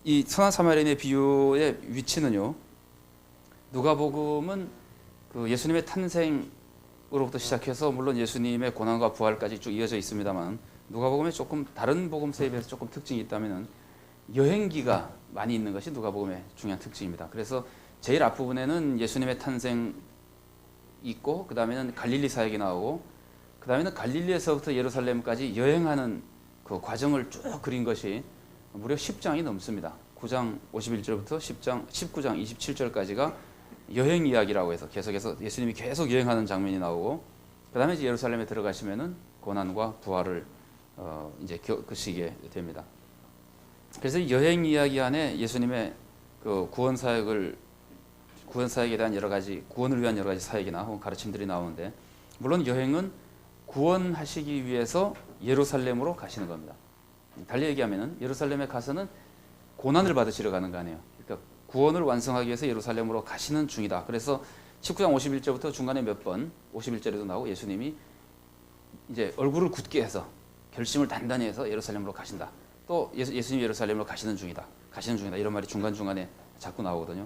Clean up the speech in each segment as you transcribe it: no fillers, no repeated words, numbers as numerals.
이 선한 사마리아인의 비유의 위치는요. 누가복음은 그 예수님의 탄생으로부터 시작해서 물론 예수님의 고난과 부활까지 쭉 이어져 있습니다만 누가복음에 조금 다른 복음서에 비해서 조금 특징이 있다면은 여행기가 많이 있는 것이 누가복음의 중요한 특징입니다. 그래서 제일 앞부분에는 예수님의 탄생 있고 그 다음에는 갈릴리 사역이 나오고 그 다음에는 갈릴리에서부터 예루살렘까지 여행하는 그 과정을 쭉 그린 것이 무려 10장이 넘습니다. 9장 51절부터 19장 27절까지가 여행 이야기라고 해서 계속해서 예수님이 계속 여행하는 장면이 나오고 그 다음에 이제 예루살렘에 들어가시면은 고난과 부활을 이제 겪으시게 됩니다. 그래서 여행 이야기 안에 예수님의 그 구원 사역에 대한 여러 가지 구원을 위한 여러 가지 사역이나 혹은 가르침들이 나오는데 물론 여행은 구원하시기 위해서 예루살렘으로 가시는 겁니다. 달리 얘기하면은 예루살렘에 가서는 고난을 받으시러 가는 거 아니에요. 그러니까 구원을 완성하기 위해서 예루살렘으로 가시는 중이다. 그래서 19장 51절부터 중간에 몇 번 51절에도 나오고 예수님이 이제 얼굴을 굳게 해서 결심을 단단히 해서 예루살렘으로 가신다. 또 예수님이 예루살렘으로 가시는 중이다 이런 말이 중간중간에 자꾸 나오거든요.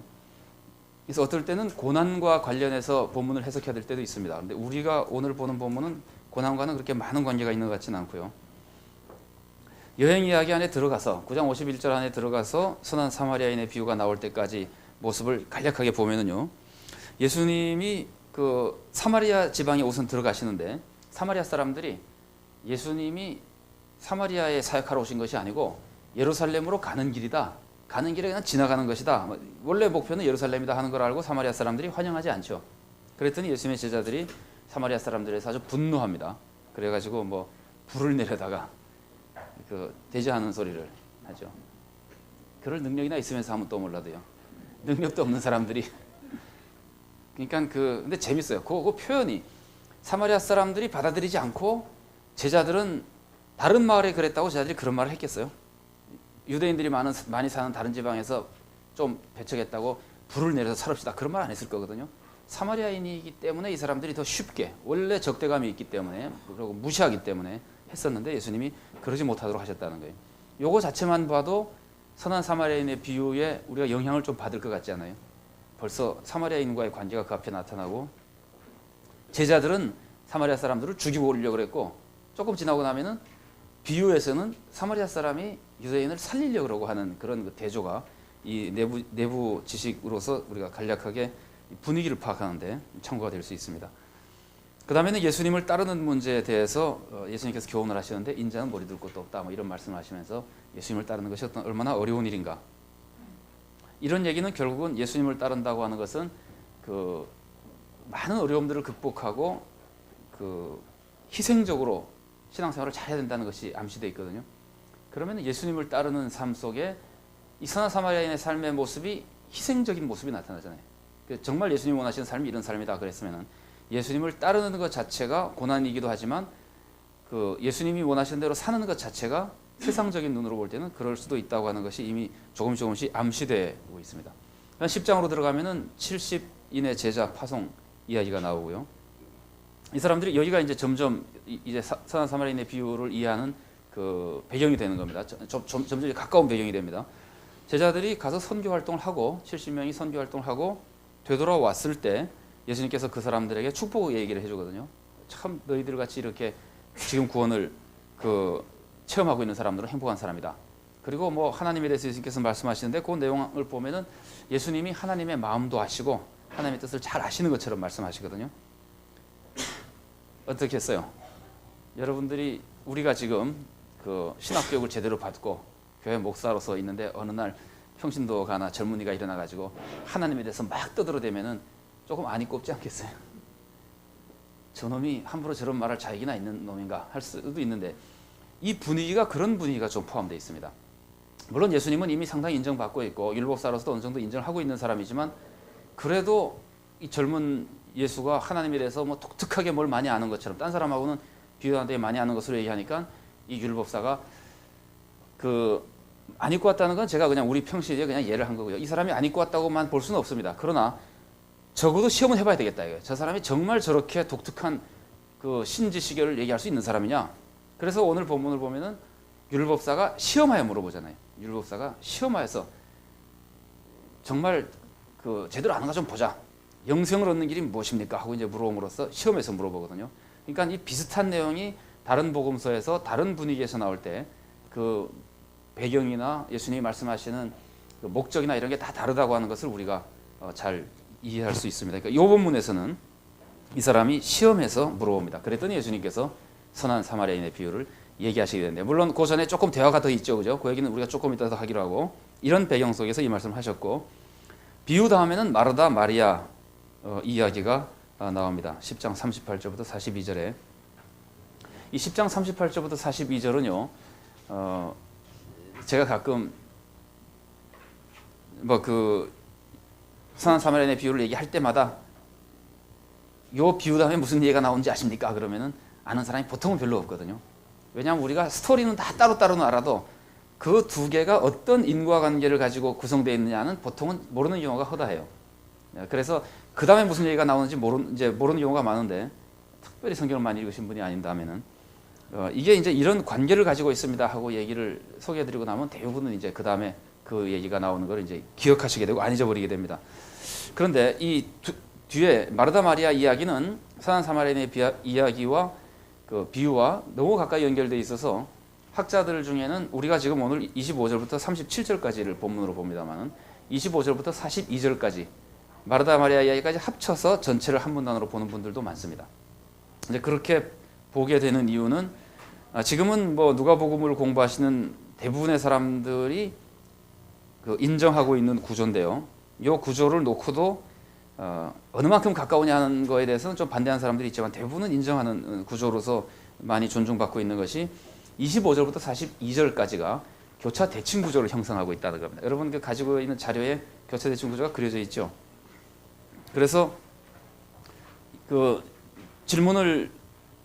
그래서 어떨 때는 고난과 관련해서 본문을 해석해야 될 때도 있습니다. 그런데 우리가 오늘 보는 본문은 고난과는 그렇게 많은 관계가 있는 것 같지는 않고요. 여행 이야기 안에 들어가서 9장 51절 안에 들어가서 선한 사마리아인의 비유가 나올 때까지 모습을 간략하게 보면은요. 예수님이 그 사마리아 지방에 우선 들어가시는데 사마리아 사람들이 예수님이 사마리아에 사역하러 오신 것이 아니고 예루살렘으로 가는 길이다. 가는 길에 그냥 지나가는 것이다. 원래 목표는 예루살렘이다 하는 걸 알고 사마리아 사람들이 환영하지 않죠. 그랬더니 예수님의 제자들이 사마리아 사람들에서 아주 분노합니다. 그래가지고 뭐 불을 내려다가 그 대지하는 소리를 하죠. 그럴 능력이나 있으면서 하면 또 몰라도요. 능력도 없는 사람들이 그러니까 근데 재밌어요. 그 표현이 사마리아 사람들이 받아들이지 않고 제자들은 다른 마을에 그랬다고 제자들이 그런 말을 했겠어요? 유대인들이 많이 사는 다른 지방에서 좀 배척했다고 불을 내려서 살읍시다. 그런 말 안 했을 거거든요. 사마리아인이기 때문에 이 사람들이 더 쉽게 원래 적대감이 있기 때문에 그리고 무시하기 때문에 했었는데 예수님이 그러지 못하도록 하셨다는 거예요. 요거 자체만 봐도 선한 사마리아인의 비유에 우리가 영향을 좀 받을 것 같지 않아요? 벌써 사마리아인과의 관계가 그 앞에 나타나고 제자들은 사마리아 사람들을 죽이고 오려고 그랬고 조금 지나고 나면은 비유에서는 사마리아 사람이 유대인을 살리려고 그러고 하는 그런 대조가 이 내부 지식으로서 우리가 간략하게 분위기를 파악하는데 참고가 될 수 있습니다. 그 다음에는 예수님을 따르는 문제에 대해서 예수님께서 교훈을 하시는데 인자는 머리 둘 곳도 없다 뭐 이런 말씀을 하시면서 예수님을 따르는 것이 얼마나 어려운 일인가. 이런 얘기는 결국은 예수님을 따른다고 하는 것은 그 많은 어려움들을 극복하고 그 희생적으로 신앙생활을 잘해야 된다는 것이 암시되어 있거든요. 그러면 예수님을 따르는 삶 속에 이 선한 사마리아인의 삶의 모습이 희생적인 모습이 나타나잖아요. 정말 예수님이 원하시는 삶이 이런 삶이다 그랬으면 예수님을 따르는 것 자체가 고난이기도 하지만 그 예수님이 원하시는 대로 사는 것 자체가 세상적인 눈으로 볼 때는 그럴 수도 있다고 하는 것이 이미 조금씩 암시되고 있습니다. 10장으로 들어가면은 70인의 제자 파송 이야기가 나오고요. 이 사람들이 여기가 이제 점점 이제 선한 사마리아인의 비유를 이해하는 그 배경이 되는 겁니다. 점점 가까운 배경이 됩니다. 제자들이 가서 선교 활동을 하고 70명이 선교 활동을 하고 되돌아왔을 때 예수님께서 그 사람들에게 축복 얘기를 해주거든요. 참 너희들 같이 이렇게 지금 구원을 체험하고 있는 사람들은 행복한 사람이다. 그리고 뭐 하나님에 대해서 예수님께서 말씀하시는데 그 내용을 보면은 예수님이 하나님의 마음도 아시고 하나님의 뜻을 잘 아시는 것처럼 말씀하시거든요. 어떻게 했어요? 여러분들이 우리가 지금 그 신학교육을 제대로 받고 교회 목사로서 있는데 어느 날 평신도가나 젊은이가 일어나가지고 하나님에 대해서 막 떠들어대면은 조금 안이 꼽지 않겠어요? 저놈이 함부로 저런 말할 자격이나 있는 놈인가 할 수도 있는데 이 분위기가 그런 분위기가 좀 포함되어 있습니다. 물론 예수님은 이미 상당히 인정받고 있고 율법사로서도 어느 정도 인정을 하고 있는 사람이지만 그래도 이 젊은 예수가 하나님에 대해서 뭐 독특하게 뭘 많이 아는 것처럼 딴 사람하고는 비교하는데 많이 아는 것으로 얘기하니까 이 율법사가 안 입고 왔다는 건 제가 그냥 우리 평시에 그냥 예를 한 거고요. 이 사람이 안 입고 왔다고만 볼 수는 없습니다. 그러나 적어도 시험은 해봐야 되겠다 이거예요. 저 사람이 정말 저렇게 독특한 그 신지시결을 얘기할 수 있는 사람이냐? 그래서 오늘 본문을 보면은 율법사가 시험하여 물어보잖아요. 율법사가 시험하여서 정말 그 제대로 아는가 좀 보자. 영생을 얻는 길이 무엇입니까? 하고 이제 물어봄으로써 시험에서 물어보거든요. 그러니까 이 비슷한 내용이 다른 복음서에서 다른 분위기에서 나올 때 그 배경이나 예수님이 말씀하시는 그 목적이나 이런 게 다 다르다고 하는 것을 우리가 잘 이해할 수 있습니다. 그러니까 이 본문에서는 이 사람이 시험해서 물어봅니다. 그랬더니 예수님께서 선한 사마리아인의 비유를 얘기하시게 되는데, 물론 그 전에 조금 대화가 더 있죠, 그죠? 그 얘기는 우리가 조금 이따 더 하기로 하고, 이런 배경 속에서 이 말씀을 하셨고, 비유 다음에는 마르다 마리아 이야기가 나옵니다. 10장 38절부터 42절에 이 10장 38절부터 42절은요, 제가 가끔 뭐 그 선한 사마리아인의 비유를 얘기할 때마다 요 비유 다음에 무슨 얘기가 나오는지 아십니까? 그러면은 아는 사람이 보통은 별로 없거든요. 왜냐하면 우리가 스토리는 다 따로따로는 알아도 그 두 개가 어떤 인과관계를 가지고 구성되어 있느냐는 보통은 모르는 경우가 허다해요. 그래서 그 다음에 무슨 얘기가 나오는지 모르는 경우가 많은데, 특별히 성경을 많이 읽으신 분이 아닌다면은 이게 이제 이런 관계를 가지고 있습니다 하고 얘기를 소개해드리고 나면 대부분은 이제 그 다음에 그 얘기가 나오는 걸 이제 기억하시게 되고 안 잊어버리게 됩니다. 그런데 이 뒤에 마르다 마리아 이야기는 선한 사마리아인의 이야기와 그 비유와 너무 가까이 연결되어 있어서 학자들 중에는 우리가 지금 오늘 25절부터 37절까지를 본문으로 봅니다만 25절부터 42절까지 마르다 마리아 이야기까지 합쳐서 전체를 한 문단으로 보는 분들도 많습니다. 이제 그렇게 보게 되는 이유는 지금은 뭐 누가복음을 공부하시는 대부분의 사람들이 그 인정하고 있는 구조인데요. 이 구조를 놓고도 어느 만큼 가까우냐는 거에 대해서는 좀 반대하는 사람들이 있지만 대부분은 인정하는 구조로서 많이 존중받고 있는 것이 25절부터 42절까지가 교차 대칭 구조를 형성하고 있다는 겁니다. 여러분 그 가지고 있는 자료에 교차 대칭 구조가 그려져 있죠. 그래서 그 질문을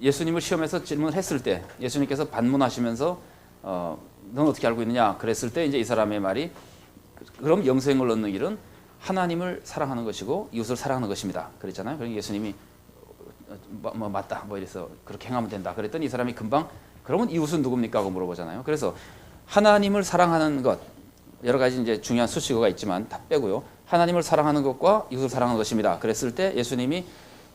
예수님을 시험해서 질문을 했을 때 예수님께서 반문하시면서 넌 어떻게 알고 있느냐 그랬을 때 이제 이 사람의 말이 그럼 영생을 얻는 길은 하나님을 사랑하는 것이고 이웃을 사랑하는 것입니다. 그랬잖아요. 그러니까 예수님이 맞다 뭐 이래서 그렇게 행하면 된다. 그랬더니 이 사람이 금방 그러면 이웃은 누굽니까 하고 물어보잖아요. 그래서 하나님을 사랑하는 것 여러 가지 이제 중요한 수식어가 있지만 다 빼고요. 하나님을 사랑하는 것과 이웃을 사랑하는 것입니다. 그랬을 때 예수님이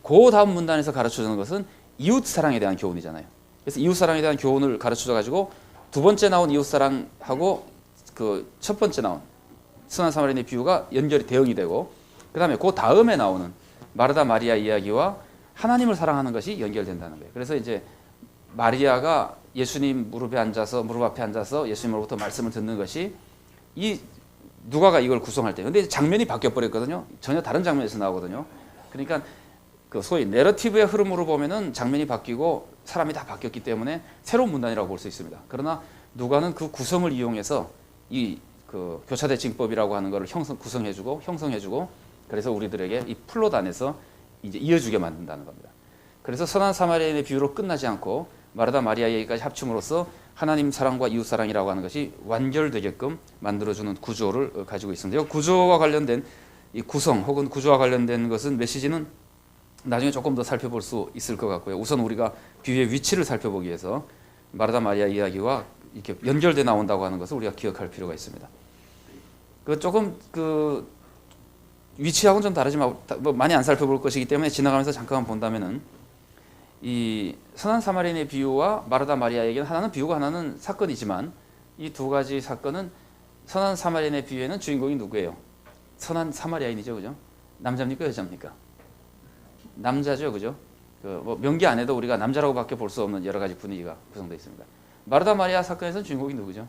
그 다음 문단에서 가르쳐 주는 것은 이웃 사랑에 대한 교훈이잖아요. 그래서 이웃 사랑에 대한 교훈을 가르쳐 줘 가지고 두 번째 나온 이웃 사랑하고 그 첫 번째 나온 선한 사마리아인의 비유가 연결이 대응이 되고 그다음에 그 다음에 나오는 마르다 마리아 이야기와 하나님을 사랑하는 것이 연결된다는 거예요. 그래서 이제 마리아가 예수님 무릎 앞에 앉아서 예수님으로부터 말씀을 듣는 것이 이 누가가 이걸 구성할 때 근데 장면이 바뀌어 버렸거든요. 전혀 다른 장면에서 나오거든요. 그러니까 그 소위 내러티브의 흐름으로 보면은 장면이 바뀌고 사람이 다 바뀌었기 때문에 새로운 문단이라고 볼 수 있습니다. 그러나 누가는 그 구성을 이용해서 이 그 교차대칭법이라고 하는 것을 구성해주고 형성해주고 그래서 우리들에게 이 플롯 안에서 이제 이어주게 만든다는 겁니다. 그래서 선한 사마리아인의 비유로 끝나지 않고 마르다 마리아 얘기까지 합침으로써 하나님 사랑과 이웃 사랑이라고 하는 것이 완결되게끔 만들어주는 구조를 가지고 있습니다. 이 구조와 관련된 이 구성 혹은 구조와 관련된 것은 메시지는 나중에 조금 더 살펴볼 수 있을 것 같고요. 우선 우리가 비유의 위치를 살펴보기 위해서 마르다 마리아 이야기와 이렇게 연결돼 나온다고 하는 것을 우리가 기억할 필요가 있습니다. 그 조금 그 위치하고는 좀 다르지만 뭐 많이 안 살펴볼 것이기 때문에 지나가면서 잠깐만 본다면은 이 선한 사마리아인의 비유와 마르다 마리아 얘기는 하나는 비유고 하나는 사건이지만 이 두 가지 사건은 선한 사마리아인의 비유에는 주인공이 누구예요? 선한 사마리아인이죠, 그죠? 남자입니까, 여자입니까? 남자죠, 그죠? 그 뭐 명기 안에도 우리가 남자라고밖에 볼 수 없는 여러 가지 분위기가 구성되어 있습니다. 마르다 마리아 사건에서는 주인공이 누구죠?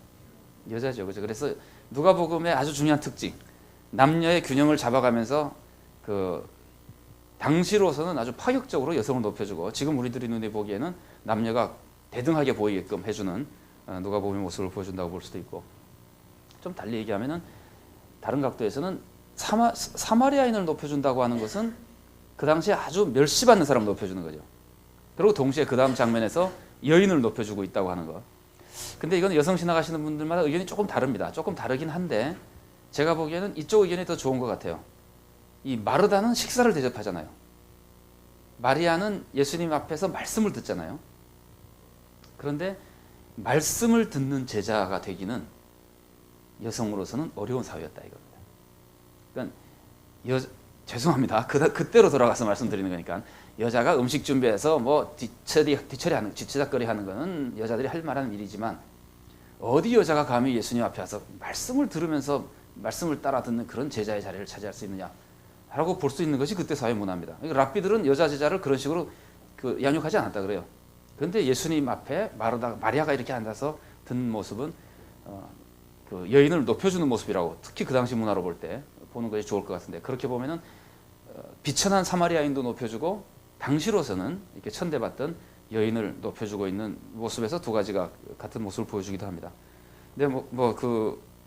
여자죠, 그죠? 그래서 누가복음의 아주 중요한 특징, 남녀의 균형을 잡아가면서 그 당시로서는 아주 파격적으로 여성을 높여주고 지금 우리들이 눈에 보기에는 남녀가 대등하게 보이게끔 해주는 누가복음의 모습을 보여준다고 볼 수도 있고 좀 달리 얘기하면은 다른 각도에서는 사마리아인을 높여준다고 하는 것은 그 당시에 아주 멸시받는 사람을 높여주는 거죠. 그리고 동시에 그 다음 장면에서 여인을 높여주고 있다고 하는 것. 근데 이건 여성 신학 하시는 분들마다 의견이 조금 다릅니다. 조금 다르긴 한데 제가 보기에는 이쪽 의견이 더 좋은 것 같아요. 이 마르다는 식사를 대접하잖아요. 마리아는 예수님 앞에서 말씀을 듣잖아요. 그런데 말씀을 듣는 제자가 되기는 여성으로서는 어려운 사회였다 이겁니다. 그러니까 죄송합니다. 그때로 돌아가서 말씀드리는 거니까 여자가 음식 준비해서 뭐 뒤처리하는 뒤치다거리하는 거는 여자들이 할 만한 일이지만 어디 여자가 감히 예수님 앞에 와서 말씀을 들으면서 말씀을 따라 듣는 그런 제자의 자리를 차지할 수 있느냐라고 볼 수 있는 것이 그때 사회 문화입니다. 그러니까 랍비들은 여자 제자를 그런 식으로 양육하지 않았다 그래요. 그런데 예수님 앞에 마리아가 이렇게 앉아서 듣는 모습은 그 여인을 높여주는 모습이라고, 특히 그 당시 문화로 볼 때 보는 것이 좋을 것 같은데, 그렇게 보면은 비천한 사마리아인도 높여주고 당시로서는 이렇게 천대받던 여인을 높여주고 있는 모습에서 두 가지가 같은 모습을 보여주기도 합니다. 근데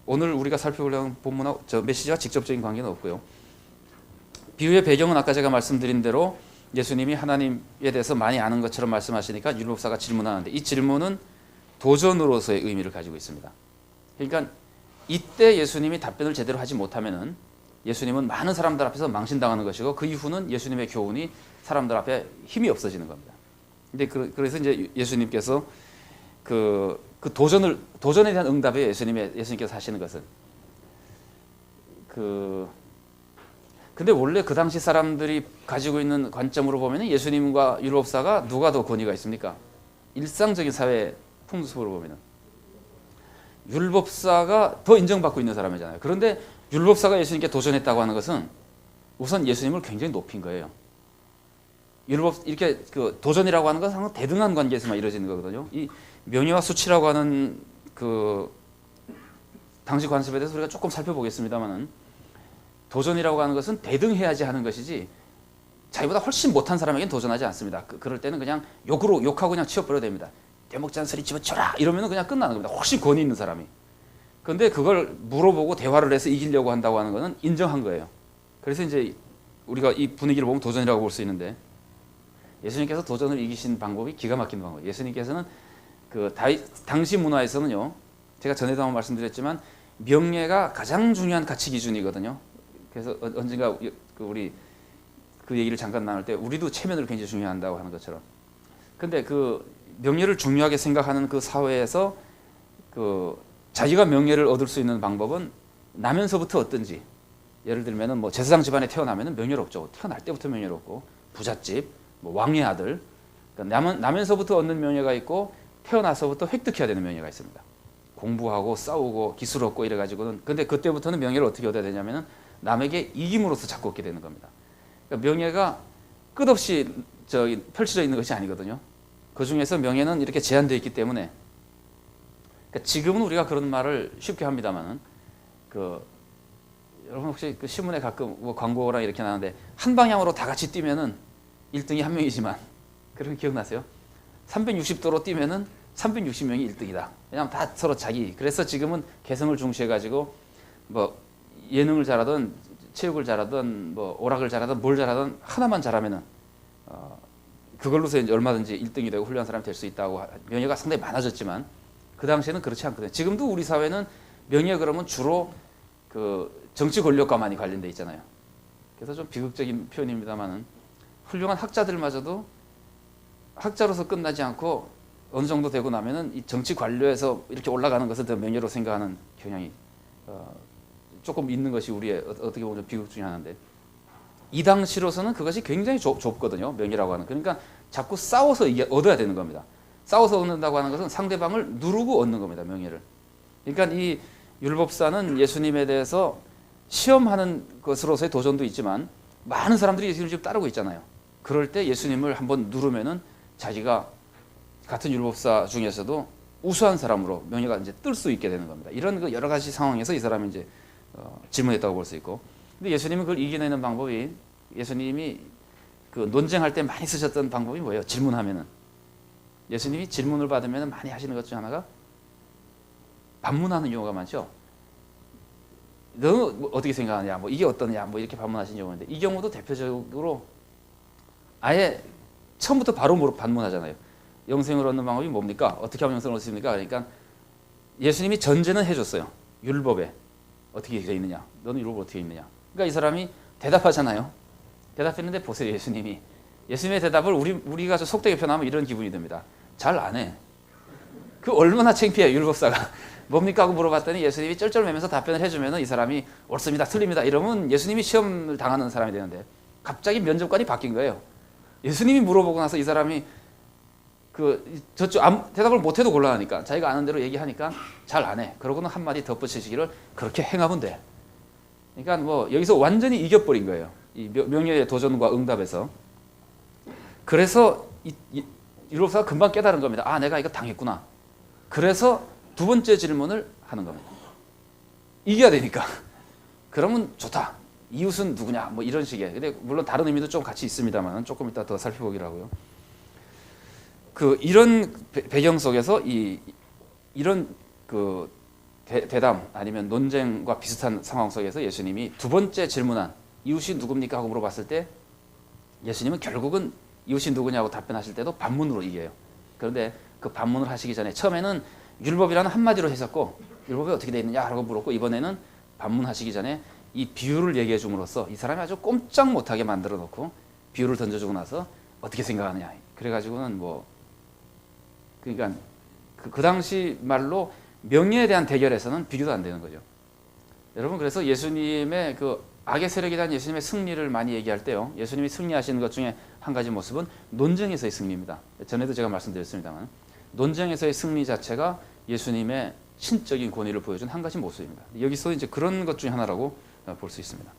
오늘 우리가 살펴보려는 본문하고 메시지와 직접적인 관계는 없고요. 비유의 배경은 아까 제가 말씀드린 대로 예수님이 하나님에 대해서 많이 아는 것처럼 말씀하시니까 율법사가 질문하는데, 이 질문은 도전으로서의 의미를 가지고 있습니다. 그러니까 이때 예수님이 답변을 제대로 하지 못하면은 예수님은 많은 사람들 앞에서 망신당하는 것이고, 그 이후는 예수님의 교훈이 사람들 앞에 힘이 없어지는 겁니다. 근데 그래서 이제 예수님께서 그 도전에 대한 응답에 예수님께서 하시는 것은 근데 원래 그 당시 사람들이 가지고 있는 관점으로 보면 예수님과 율법사가 누가 더 권위가 있습니까? 일상적인 사회 풍습으로 보면 율법사가 더 인정받고 있는 사람이잖아요. 그런데 율법사가 예수님께 도전했다고 하는 것은 우선 예수님을 굉장히 높인 거예요. 이렇게 도전이라고 하는 것은 항상 대등한 관계에서만 이루어지는 거거든요. 이 명예와 수치라고 하는 그 당시 관습에 대해서 우리가 조금 살펴보겠습니다만은, 도전이라고 하는 것은 대등해야지 하는 것이지 자기보다 훨씬 못한 사람에게는 도전하지 않습니다. 그럴 때는 그냥 욕하고 그냥 치워버려야 됩니다. 되먹지 않은 소리 집어쳐라 이러면 그냥 끝나는 겁니다. 훨씬 권위 있는 사람이. 그런데 그걸 물어보고 대화를 해서 이기려고 한다고 하는 것은 인정한 거예요. 그래서 이제 우리가 이 분위기를 보면 도전이라고 볼 수 있는데, 예수님께서 도전을 이기신 방법이 기가 막힌 방법이에요. 예수님께서는 당시 문화에서는요, 제가 전에도 한번 말씀드렸지만 명예가 가장 중요한 가치 기준이거든요. 그래서 언젠가 우리 그 얘기를 잠깐 나눌 때 우리도 체면을 굉장히 중요한다고 하는 것처럼, 근데 그 명예를 중요하게 생각하는 그 사회에서 자기가 명예를 얻을 수 있는 방법은 나면서부터 어떤지, 예를 들면은 뭐 제사장 집안에 태어나면은 명예롭죠. 태어날 때부터 명예롭고, 부잣집, 뭐 왕의 아들, 그러니까 나면서부터 얻는 명예가 있고 태어나서부터 획득해야 되는 명예가 있습니다. 공부하고 싸우고 기술 얻고 이래가지고는, 근데 그때부터는 명예를 어떻게 얻어야 되냐면은 남에게 이김으로써 자꾸 얻게 되는 겁니다. 그러니까 명예가 끝없이 펼쳐져 있는 것이 아니거든요. 그 중에서 명예는 이렇게 제한되어 있기 때문에, 그러니까 지금은 우리가 그런 말을 쉽게 합니다만은, 여러분 혹시 신문에 가끔 뭐 광고랑 이렇게 나오는데 한 방향으로 다 같이 뛰면은 1등이 한 명이지만, 그런 거 기억나세요? 360도로 뛰면은 360명이 1등이다. 왜냐하면 다 서로 그래서 지금은 개성을 중시해가지고 뭐 예능을 잘하든 체육을 잘하든 뭐 오락을 잘하든 뭘 잘하든 하나만 잘하면은 그걸로서 이제 얼마든지 1등이 되고 훌륭한 사람이 될 수 있다고, 명예가 상당히 많아졌지만 그 당시에는 그렇지 않거든요. 지금도 우리 사회는 명예 그러면 주로 정치 권력과 많이 관련돼 있잖아요. 그래서 좀 비극적인 표현입니다만은, 훌륭한 학자들마저도 학자로서 끝나지 않고 어느 정도 되고 나면은 이 정치 관료에서 이렇게 올라가는 것을 더 명예로 생각하는 경향이 조금 있는 것이 우리의 어떻게 보면 비극 중에 하나인데, 이 당시로서는 그것이 굉장히 좁거든요. 명예라고 하는. 그러니까 자꾸 싸워서 얻어야 되는 겁니다. 싸워서 얻는다고 하는 것은 상대방을 누르고 얻는 겁니다. 명예를. 그러니까 이 율법사는 예수님에 대해서 시험하는 것으로서의 도전도 있지만, 많은 사람들이 예수님을 지금 따르고 있잖아요. 그럴 때 예수님을 한번 누르면은 자기가 같은 율법사 중에서도 우수한 사람으로 명예가 이제 뜰 수 있게 되는 겁니다. 이런 여러 가지 상황에서 이 사람이 이제 질문했다고 볼 수 있고, 근데 예수님은 그걸 이겨내는 방법이, 예수님이 논쟁할 때 많이 쓰셨던 방법이 뭐예요? 질문하면은, 예수님이 질문을 받으면 많이 하시는 것 중 하나가 반문하는 경우가 많죠. 너는 뭐 어떻게 생각하냐, 뭐 이게 어떠냐, 뭐 이렇게 반문하신 경우인데, 이 경우도 대표적으로 아예 처음부터 바로 반문하잖아요. 영생을 얻는 방법이 뭡니까? 어떻게 하면 영생을 얻습니까? 그러니까 예수님이 전제는 해줬어요. 율법에 어떻게 되어 있느냐, 너는 율법을 어떻게 있느냐. 그러니까 이 사람이 대답하잖아요. 대답했는데 보세요, 예수님의 대답을 우리가 속되게 표현하면 이런 기분이 듭니다. 잘 안 해. 얼마나 창피해요, 율법사가. 뭡니까 하고 물어봤더니 예수님이 쩔쩔매면서 답변을 해주면 이 사람이 옳습니다, 틀립니다 이러면 예수님이 시험을 당하는 사람이 되는데 갑자기 면접관이 바뀐 거예요. 예수님이 물어보고 나서 이 사람이 저쪽 대답을 못해도 곤란하니까 자기가 아는 대로 얘기하니까 잘 안 해. 그러고는 한마디 덧붙이시기를 그렇게 행하면 돼. 그러니까 뭐 여기서 완전히 이겨버린 거예요. 이 명예의 도전과 응답에서. 그래서 율법사가 금방 깨달은 겁니다. 아, 내가 이거 당했구나. 그래서 두 번째 질문을 하는 겁니다. 이겨야 되니까. 그러면 좋다. 이웃은 누구냐? 뭐 이런 식의. 근데 물론 다른 의미도 좀 같이 있습니다만 조금 이따 더 살펴보기로 하고요. 이런 배경 속에서 이런 대담 아니면 논쟁과 비슷한 상황 속에서 예수님이 두 번째 질문한 이웃이 누굽니까 하고 물어봤을 때 예수님은 결국은 이웃이 누구냐고 답변하실 때도 반문으로 이겨요. 그런데 그 반문을 하시기 전에 처음에는 율법이라는 한마디로 했었고 율법이 어떻게 되어 있느냐 라고 물었고 이번에는 반문하시기 전에 이 비유를 얘기해 줌으로써 이 사람이 아주 꼼짝 못하게 만들어 놓고 비유를 던져주고 나서 어떻게 생각하느냐. 그래가지고는 그러니까 그 당시 말로 명예에 대한 대결에서는 비교도 안 되는 거죠. 여러분 그래서 예수님의 악의 세력에 대한 예수님의 승리를 많이 얘기할 때요. 예수님이 승리하시는 것 중에 한 가지 모습은 논쟁에서의 승리입니다. 전에도 제가 말씀드렸습니다만 논쟁에서의 승리 자체가 예수님의 신적인 권위를 보여준 한 가지 모습입니다. 여기서 이제 그런 것 중에 하나라고 볼 수 있습니다.